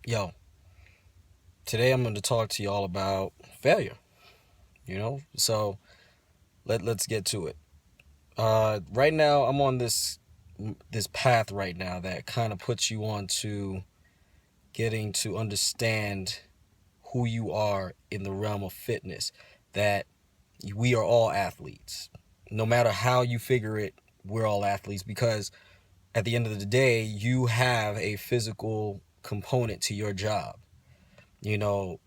Yo, today I'm going to talk to y'all about failure, So let's get to it. Right now I'm on this path right now that kind of puts you on to getting to understand who you are in the realm of fitness, that we are all athletes. No matter how you figure it, we're all athletes because at the end of the day, you have a physical component to your job. You know,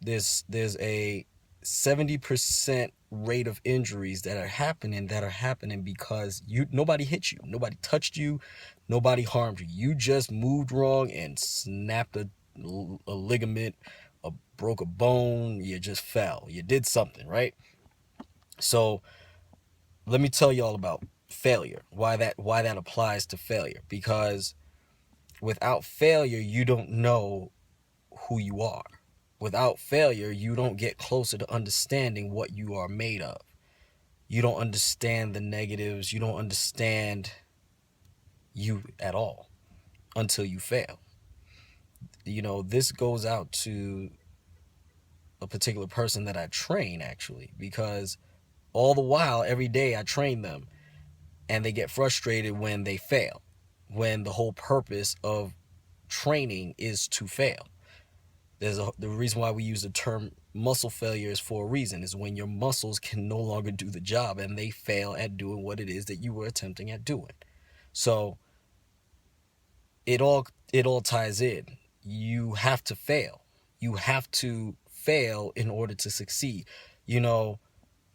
there's a 70% rate of injuries that are happening because nobody hit you, nobody touched you, nobody harmed you. You just moved wrong and snapped a ligament, broke a bone, you just fell, you did something, right? So let me tell you all about failure, why that applies to failure, because without failure you don't know who you are. Without failure, you don't get closer to understanding what you are made of. You don't understand the negatives. You don't understand you at all until you fail. This goes out to a particular person that I train, actually, because all the while, every day I train them and they get frustrated when they fail, when the whole purpose of training is to fail. The reason why we use the term muscle failure is for a reason, is when your muscles can no longer do the job and they fail at doing what it is that you were attempting at doing. So it all ties in. You have to fail. You have to fail in order to succeed. You know,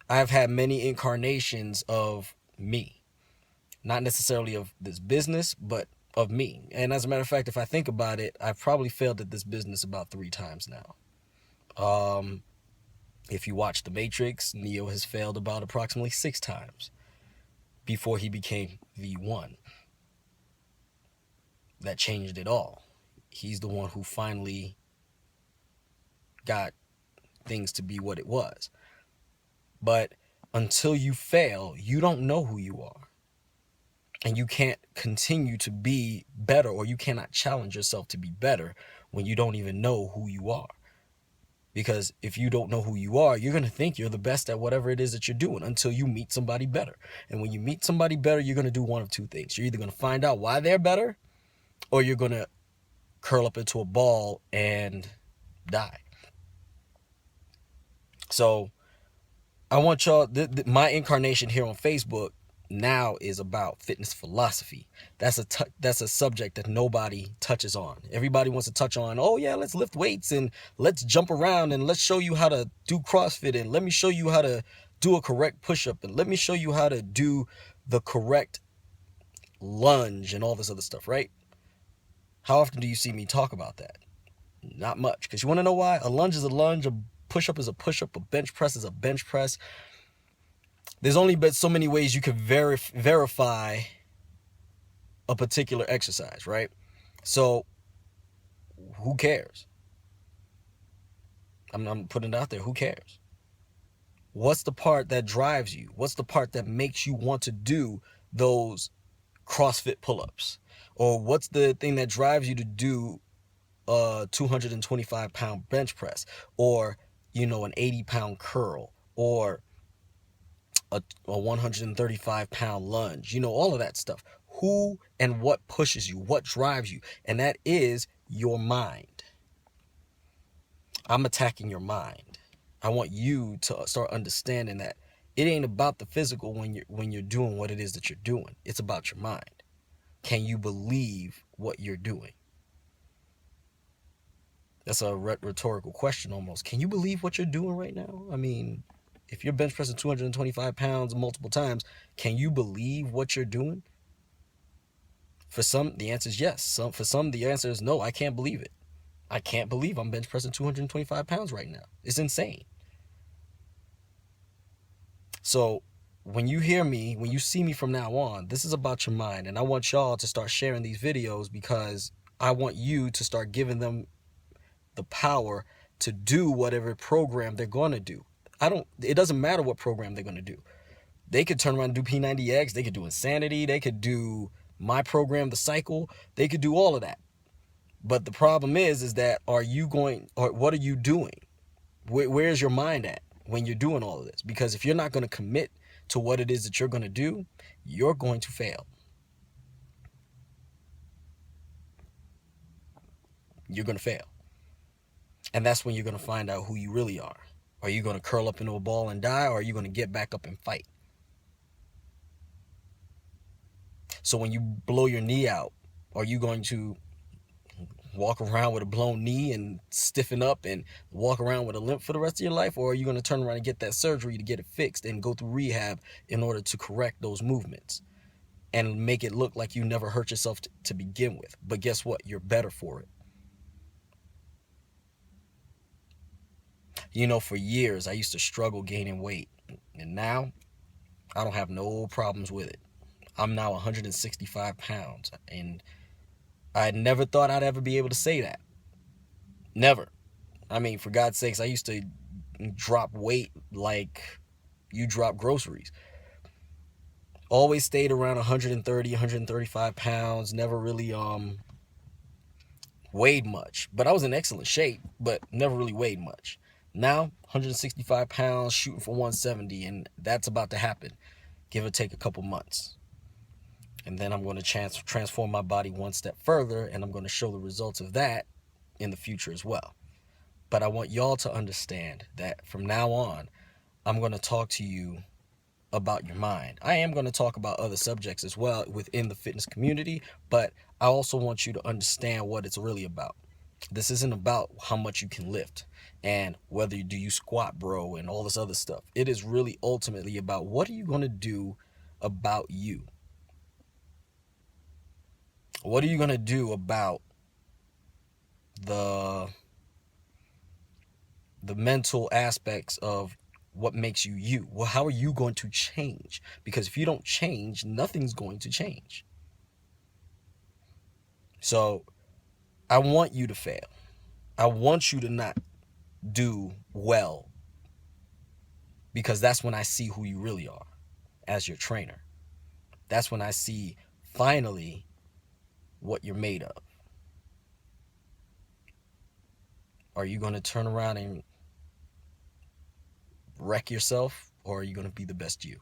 I've had many incarnations of me, not necessarily of this business, but of me. And as a matter of fact, if I think about it, I've probably failed at this business about 3 times now. If you watch The Matrix, Neo has failed about approximately 6 times before he became the one that changed it all. He's the one who finally got things to be what it was. But until you fail, you don't know who you are. And you can't continue to be better, or you cannot challenge yourself to be better when you don't even know who you are. Because if you don't know who you are, you're going to think you're the best at whatever it is that you're doing until you meet somebody better. And when you meet somebody better, you're going to do one of two things. You're either going to find out why they're better, or you're going to curl up into a ball and die. So I want y'all, my incarnation here on Facebook now is about fitness philosophy. That's a subject that nobody touches on. Everybody wants to touch on, oh yeah, let's lift weights and let's jump around and let's show you how to do CrossFit and let me show you how to do a correct push-up and let me show you how to do the correct lunge and all this other stuff, right? How often do you see me talk about that? Not much. Because you want to know why? A lunge is a lunge, a push-up is a push-up, a bench press is a bench press. There's only but so many ways you can verify a particular exercise, right? So who cares? I'm putting it out there. Who cares? What's the part that drives you? What's the part that makes you want to do those CrossFit pull-ups? Or what's the thing that drives you to do a 225-pound bench press? Or, an 80-pound curl? Or a 135-pound lunge? All of that stuff. Who and what pushes you? What drives you? And that is your mind. I'm attacking your mind. I want you to start understanding that it ain't about the physical when you're doing what it is that you're doing. It's about your mind. Can you believe what you're doing? That's a rhetorical question almost. Can you believe what you're doing right now? I mean, if you're bench pressing 225 pounds multiple times, can you believe what you're doing? For some, the answer is yes. For some, the answer is no, I can't believe it. I can't believe I'm bench pressing 225 pounds right now. It's insane. So when you hear me, when you see me from now on, this is about your mind. And I want y'all to start sharing these videos because I want you to start giving them the power to do whatever program they're going to do. It doesn't matter what program they're going to do. They could turn around and do P90X. They could do Insanity. They could do my program, The Cycle. They could do all of that. But the problem is that are you going, or what are you doing? Where's your mind at when you're doing all of this? Because if you're not going to commit to what it is that you're going to do, you're going to fail. You're going to fail. And that's when you're going to find out who you really are. Are you going to curl up into a ball and die, or are you going to get back up and fight? So when you blow your knee out, are you going to walk around with a blown knee and stiffen up and walk around with a limp for the rest of your life? Or are you going to turn around and get that surgery to get it fixed and go through rehab in order to correct those movements and make it look like you never hurt yourself to begin with? But guess what? You're better for it. You know, for years, I used to struggle gaining weight. And now, I don't have no problems with it. I'm now 165 pounds. And I never thought I'd ever be able to say that. Never. I mean, for God's sakes, I used to drop weight like you drop groceries. Always stayed around 130, 135 pounds. Never really weighed much. But I was in excellent shape, but never really weighed much. Now, 165 pounds, shooting for 170, and that's about to happen. Give or take a couple months. And then I'm going to transform my body one step further, and I'm going to show the results of that in the future as well. But I want y'all to understand that from now on, I'm going to talk to you about your mind. I am going to talk about other subjects as well within the fitness community, but I also want you to understand what it's really about. This isn't about how much you can lift and whether do you squat, bro, and all this other stuff. It is really ultimately about what are you going to do about you? What are you going to do about the mental aspects of what makes you you? Well, how are you going to change? Because if you don't change, nothing's going to change. So I want you to fail. I want you to not do well, because that's when I see who you really are as your trainer. That's when I see finally what you're made of. Are you going to turn around and wreck yourself, or are you going to be the best you?